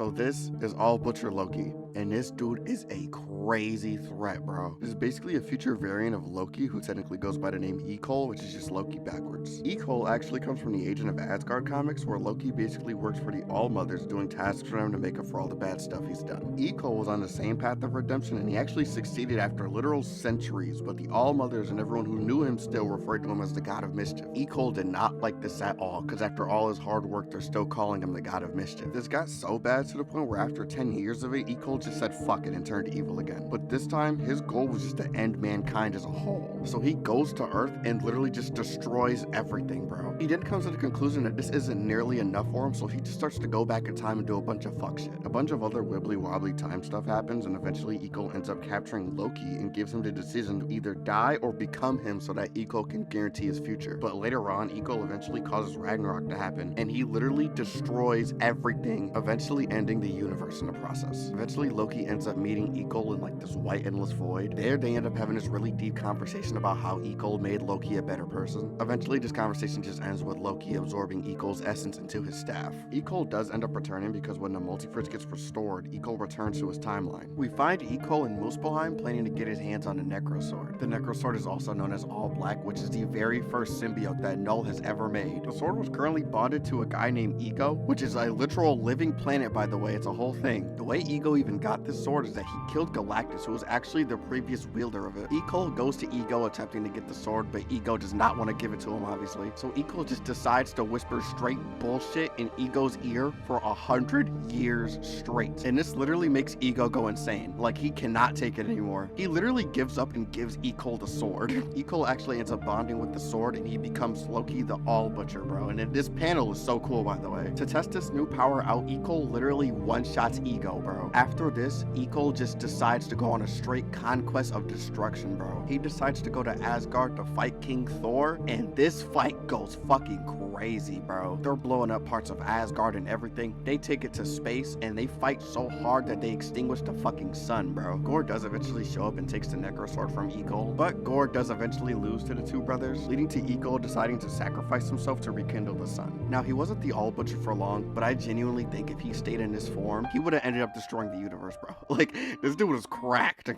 So this is All-Butcher Loki, and this dude is a crazy threat, bro. This is basically a future variant of Loki who technically goes by the name Ecole, which is just Loki backwards. Ecole actually comes from the Agent of Asgard comics, where Loki basically works for the All-Mothers, doing tasks for them to make up for all the bad stuff he's done. Ecole was on the same path of redemption, and he actually succeeded after literal centuries, but the All-Mothers and everyone who knew him still referred to him as the God of Mischief. Ecole did not like this at all, because after all his hard work, they're still calling him the God of Mischief. This got so bad to the point where after 10 years of it, Ecole just said fuck it and turned evil again. But this time, his goal was just to end mankind as a whole. So he goes to Earth and literally just destroys everything, bro. He then comes to the conclusion that this isn't nearly enough for him, so he just starts to go back in time and do a bunch of fuck shit. A bunch of other wibbly wobbly time stuff happens, and eventually Ecole ends up capturing Loki and gives him the decision to either die or become him so that Ecole can guarantee his future. But later on, Ecole eventually causes Ragnarok to happen, and he literally destroys everything, eventually ending the universe in the process. Eventually, Loki ends up meeting Ecole in like this white endless void. There, they end up having this really deep conversation about how Ecole made Loki a better person. Eventually, this conversation just ends with Loki absorbing Ecole's essence into his staff. Ecole does end up returning because when the multiverse gets restored, Ecole returns to his timeline. We find Ecole in Muspelheim planning to get his hands on the Necro sword. The Necro sword is also known as All Black, which is the very first symbiote that Null has ever made. The sword was currently bonded to a guy named Ego, which is a literal living planet, by the way. It's a whole thing. The way Ego even got this sword is that he killed Galactus, who was actually the previous wielder of it. Ecole goes to Ego attempting to get the sword, but Ego does not want to give it to him, obviously. So Ecole just decides to whisper straight bullshit in Ego's ear for 100 years straight. And this literally makes Ego go insane. Like, he cannot take it anymore. He literally gives up and gives Ecole the sword. Ecole actually ends up bonding with the sword, and he becomes Loki the All-Butcher, bro. And this panel is so cool, by the way. To test this new power out, Ecole literally one-shots Ego, bro. After this, Ecole just decides to go on a straight conquest of destruction, bro. He decides to go to Asgard to fight King Thor, and this fight goes fucking crazy, bro. They're blowing up parts of Asgard and everything. They take it to space, and they fight so hard that they extinguish the fucking sun, bro. Gore does eventually show up and takes the Necro sword from Ecole, but Gore does eventually lose to the two brothers, leading to Ecole deciding to sacrifice himself to rekindle the sun. Now, he wasn't the All-Butcher for long, but I genuinely think if he stayed in this form, he would have ended up destroying the universe, bro. Like, this dude was cracked.